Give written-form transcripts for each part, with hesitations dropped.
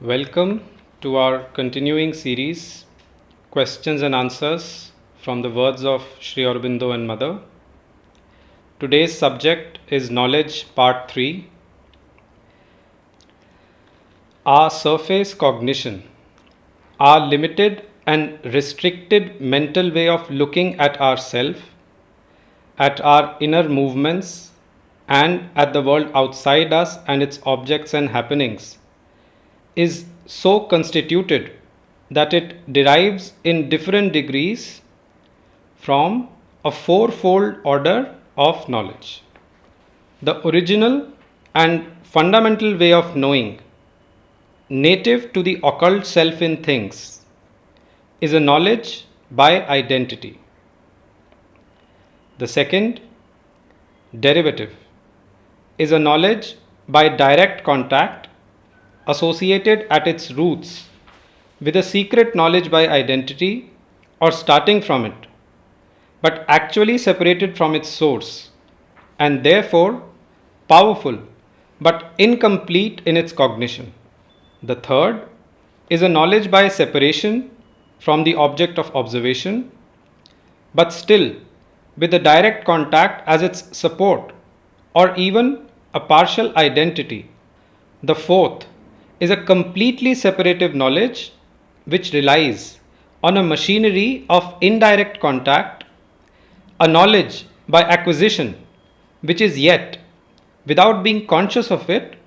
Welcome to our continuing series, Questions and Answers from the words of Sri Aurobindo and Mother. Today's subject is Knowledge Part 3. Our surface cognition, our limited and restricted mental way of looking at ourself, at our inner movements, and at the world outside us and its objects and happenings, is so constituted that it derives in different degrees from a fourfold order of knowledge. The original and fundamental way of knowing, native to the occult self in things, is a knowledge by identity. The second, derivative, is a knowledge by direct contact, associated at its roots with a secret knowledge by identity or starting from it, but actually separated from its source, and therefore powerful but incomplete in its cognition. The third is a knowledge by separation from the object of observation, but still with a direct contact as its support or even a partial identity. The fourth is a completely separative knowledge which relies on a machinery of indirect contact, a knowledge by acquisition which is yet, without being conscious of it,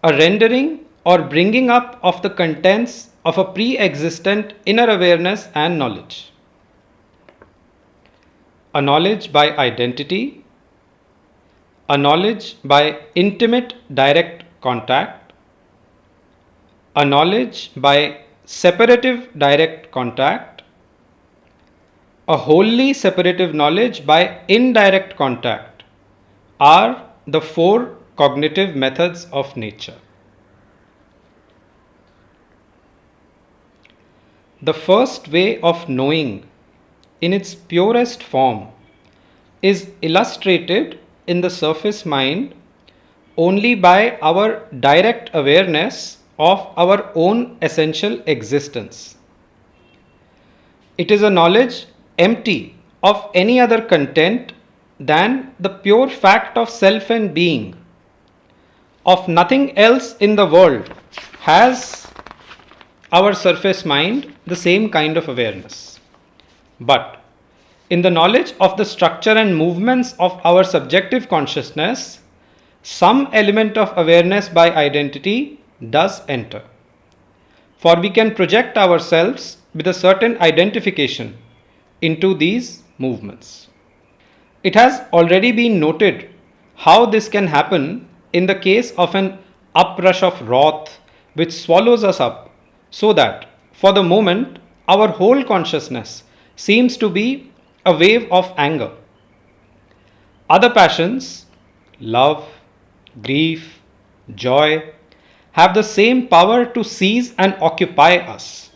a rendering or bringing up of the contents of a pre-existent inner awareness and knowledge. A knowledge by identity, a knowledge by intimate direct contact, a knowledge by separative direct contact, a wholly separative knowledge by indirect contact are the four cognitive methods of nature. The first way of knowing in its purest form is illustrated in the surface mind only by our direct awareness of our own essential existence. It is a knowledge empty of any other content than the pure fact of self and being. Of nothing else in the world has our surface mind the same kind of awareness. But in the knowledge of the structure and movements of our subjective consciousness, some element of awareness by identity does enter. For we can project ourselves with a certain identification into these movements. It has already been noted how this can happen in the case of an uprush of wrath which swallows us up, so that for the moment our whole consciousness seems to be a wave of anger. Other passions, love, grief, joy, have the same power to seize and occupy us.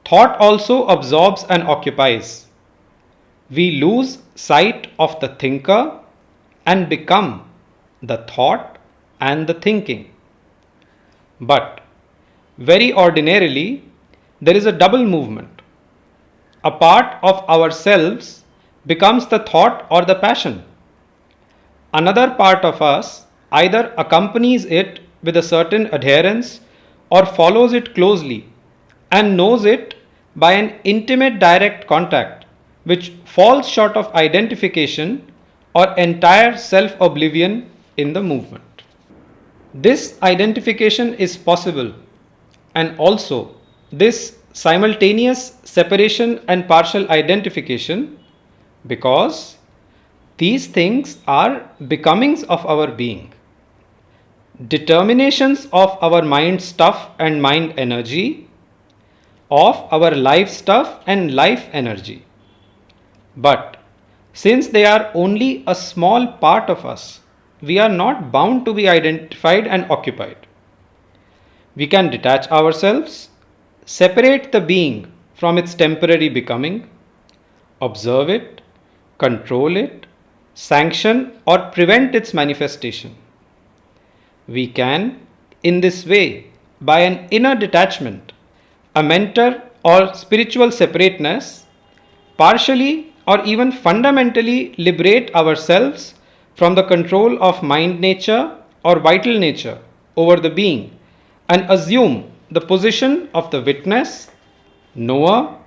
Thought also absorbs and occupies. We lose sight of the thinker and become the thought and the thinking. But very ordinarily, there is a double movement. A part of ourselves becomes the thought or the passion. Another part of us either accompanies it with a certain adherence or follows it closely and knows it by an intimate direct contact which falls short of identification or entire self-oblivion in the movement. This identification is possible, and also this simultaneous separation and partial identification, because these things are becomings of our being, determinations of our mind stuff and mind energy, of our life stuff and life energy. But since they are only a small part of us, we are not bound to be identified and occupied. We can detach ourselves, separate the being from its temporary becoming, observe it, control it, sanction or prevent its manifestation. We can, in this way, by an inner detachment, a mentor or spiritual separateness, partially or even fundamentally liberate ourselves from the control of mind nature or vital nature over the being and assume the position of the witness, knower,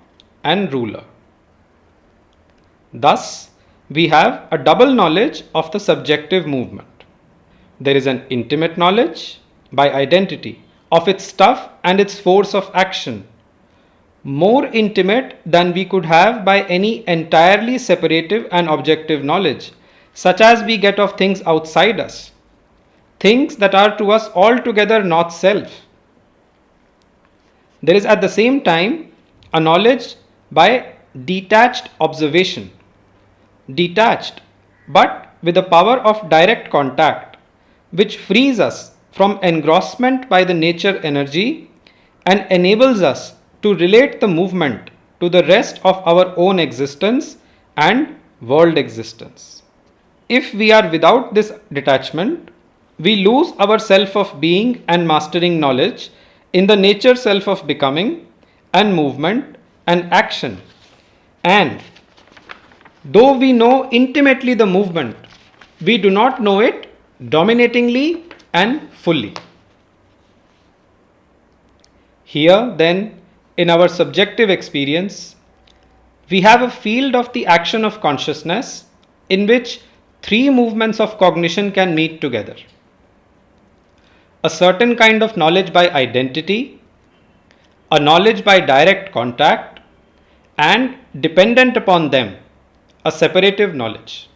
and ruler. Thus, we have a double knowledge of the subjective movement. There is an intimate knowledge by identity of its stuff and its force of action, more intimate than we could have by any entirely separative and objective knowledge, such as we get of things outside us, things that are to us altogether not self. There is at the same time a knowledge by detached observation, detached but with the power of direct contact, which frees us from engrossment by the nature energy and enables us to relate the movement to the rest of our own existence and world existence. If we are without this detachment, we lose our self of being and mastering knowledge in the nature self of becoming and movement and action. And though we know intimately the movement, we do not know it dominatingly and fully. Here, then, in our subjective experience, we have a field of the action of consciousness in which three movements of cognition can meet together: a certain kind of knowledge by identity, a knowledge by direct contact, and dependent upon them, a separative knowledge.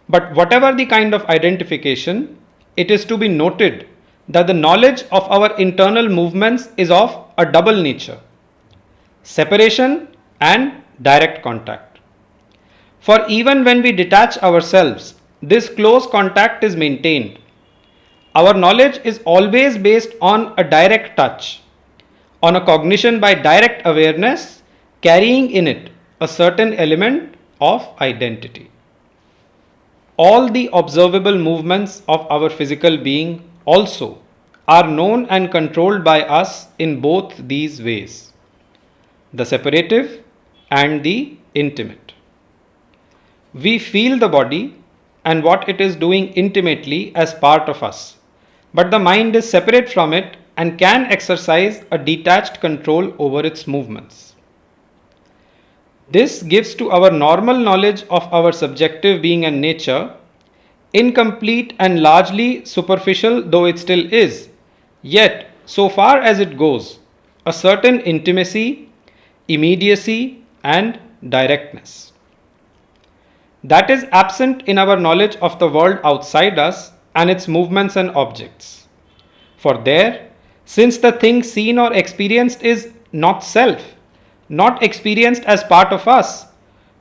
But whatever the kind of identification, it is to be noted that the knowledge of our internal movements is of a double nature: separation and direct contact. For even when we detach ourselves, this close contact is maintained. Our knowledge is always based on a direct touch, on a cognition by direct awareness, carrying in it a certain element of identity. All the observable movements of our physical being also are known and controlled by us in both these ways: the separative and the intimate. We feel the body and what it is doing intimately as part of us, but the mind is separate from it and can exercise a detached control over its movements. This gives to our normal knowledge of our subjective being and nature, incomplete and largely superficial though it still is, yet, so far as it goes, a certain intimacy, immediacy, and directness. That is absent in our knowledge of the world outside us and its movements and objects. For there, since the thing seen or experienced is not self, not experienced as part of us,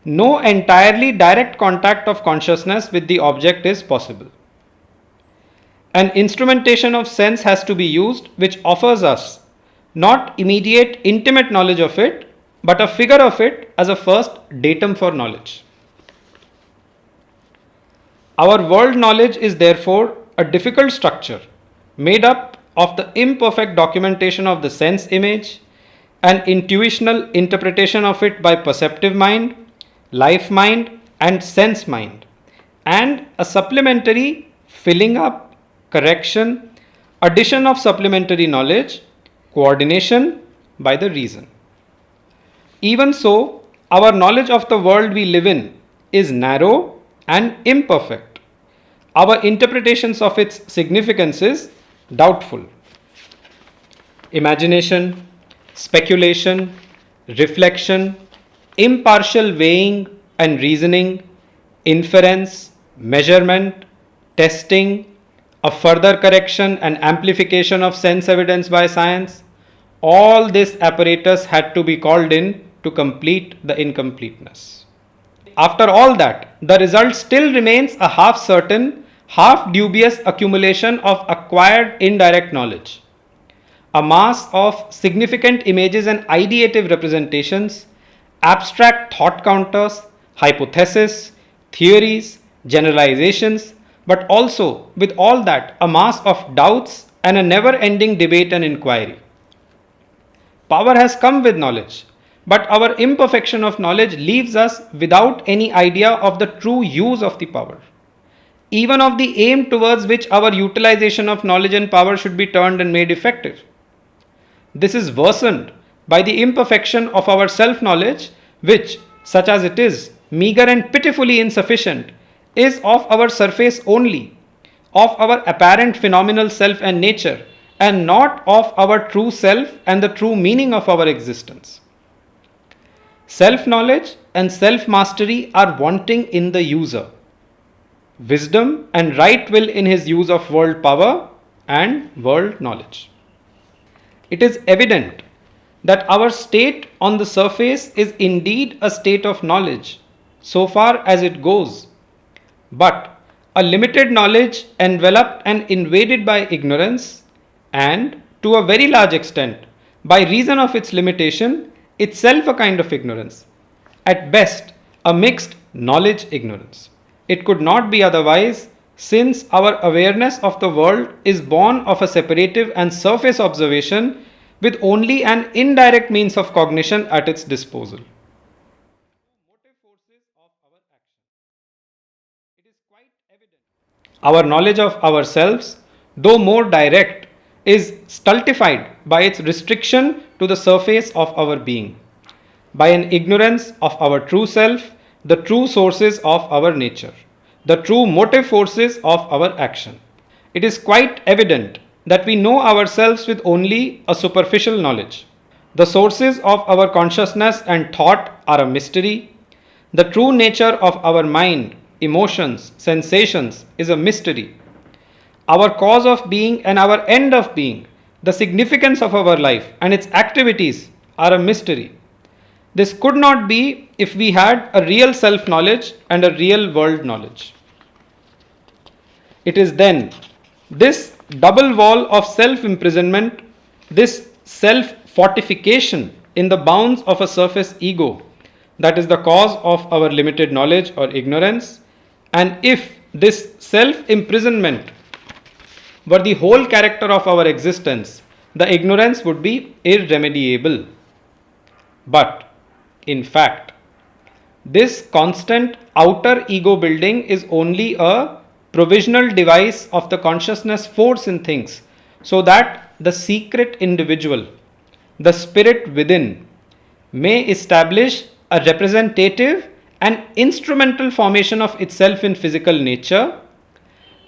no entirely direct contact of consciousness with the object is possible. An instrumentation of sense has to be used which offers us not immediate intimate knowledge of it, but a figure of it as a first datum for knowledge. Our world knowledge is therefore a difficult structure made up of the imperfect documentation of the sense image, an intuitional interpretation of it by perceptive mind, life mind, and sense mind, and a supplementary filling up, correction, addition of supplementary knowledge, coordination by the reason. Even so, our knowledge of the world we live in is narrow and imperfect. Our interpretations of its significance is doubtful. Imagination, speculation, reflection, impartial weighing and reasoning, inference, measurement, testing, a further correction and amplification of sense evidence by science, all this apparatus had to be called in to complete the incompleteness. After all that, the result still remains a half certain, half dubious accumulation of acquired indirect knowledge, a mass of significant images and ideative representations, abstract thought counters, hypotheses, theories, generalizations, but also with all that a mass of doubts and a never ending debate and inquiry. Power has come with knowledge, but our imperfection of knowledge leaves us without any idea of the true use of the power, even of the aim towards which our utilization of knowledge and power should be turned and made effective. This is worsened by the imperfection of our self knowledge, which, such as it is, meagre and pitifully insufficient, is of our surface only, of our apparent phenomenal self and nature, and not of our true self and the true meaning of our existence. Self knowledge and self mastery are wanting in the user. Wisdom and right will in his use of world power and world knowledge. It is evident that our state on the surface is indeed a state of knowledge, so far as it goes, but a limited knowledge enveloped and invaded by ignorance, and to a very large extent, by reason of its limitation, itself a kind of ignorance, at best a mixed knowledge ignorance. It could not be otherwise, since our awareness of the world is born of a separative and surface observation with only an indirect means of cognition at its disposal. Our knowledge of ourselves, though more direct, is stultified by its restriction to the surface of our being, by an ignorance of our true self, the true sources of our nature, the true motive forces of our action. It is quite evident that we know ourselves with only a superficial knowledge. The sources of our consciousness and thought are a mystery. The true nature of our mind, emotions, sensations is a mystery. Our cause of being and our end of being, the significance of our life and its activities are a mystery. This could not be if we had a real self knowledge and a real world knowledge. It is then this double wall of self imprisonment, this self fortification in the bounds of a surface ego, that is the cause of our limited knowledge or ignorance. And if this self imprisonment were the whole character of our existence, the ignorance would be irremediable. But, in fact, this constant outer ego building is only a provisional device of the consciousness force in things, so that the secret individual, the spirit within, may establish a representative and instrumental formation of itself in physical nature,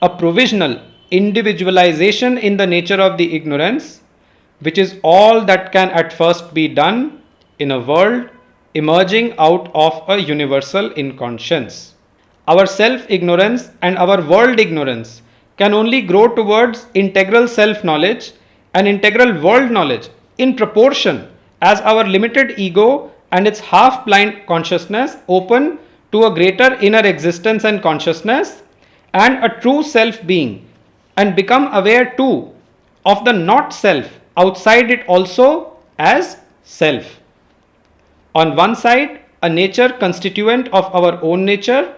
a provisional individualization in the nature of the ignorance, which is all that can at first be done in a world emerging out of a universal inconscience. Our self-ignorance and our world ignorance can only grow towards integral self-knowledge and integral world knowledge in proportion as our limited ego and its half-blind consciousness open to a greater inner existence and consciousness and a true self-being, and become aware too of the not self outside it also as self. On one side, a nature constituent of our own nature,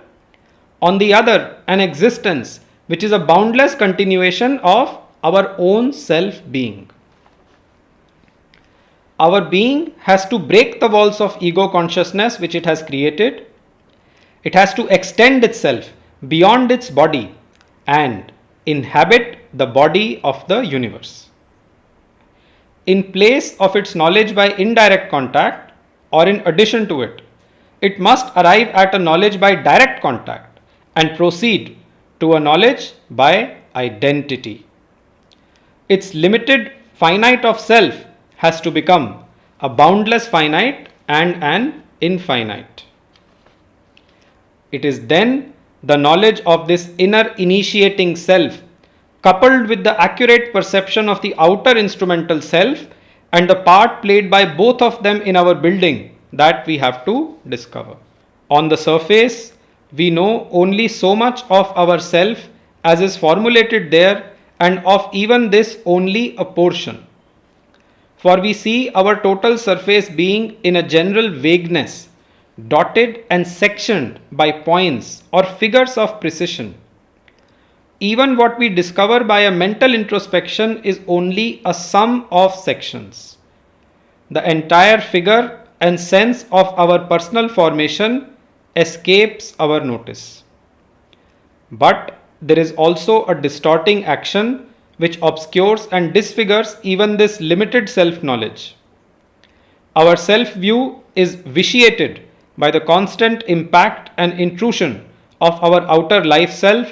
on the other, an existence which is a boundless continuation of our own self-being. Our being has to break the walls of ego consciousness which it has created. It has to extend itself beyond its body and inhabit the body of the universe. In place of its knowledge by indirect contact, or in addition to it, it must arrive at a knowledge by direct contact and proceed to a knowledge by identity. Its limited finite of self has to become a boundless finite and an infinite. It is then the knowledge of this inner initiating self, coupled with the accurate perception of the outer instrumental self and the part played by both of them in our building, that we have to discover. On the surface, we know only so much of ourself as is formulated there, and of even this only a portion. For we see our total surface being in a general vagueness, dotted and sectioned by points or figures of precision. even what we discover by a mental introspection is only a sum of sections. The entire figure and sense of our personal formation escapes our notice. But there is also a distorting action which obscures and disfigures even this limited self knowledge. Our self view is vitiated by the constant impact and intrusion of our outer life self,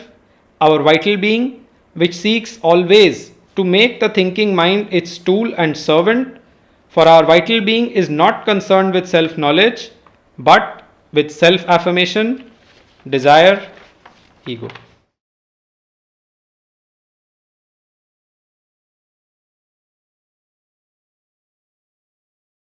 our vital being, which seeks always to make the thinking mind its tool and servant. For our vital being is not concerned with self knowledge, but with self affirmation, desire, ego.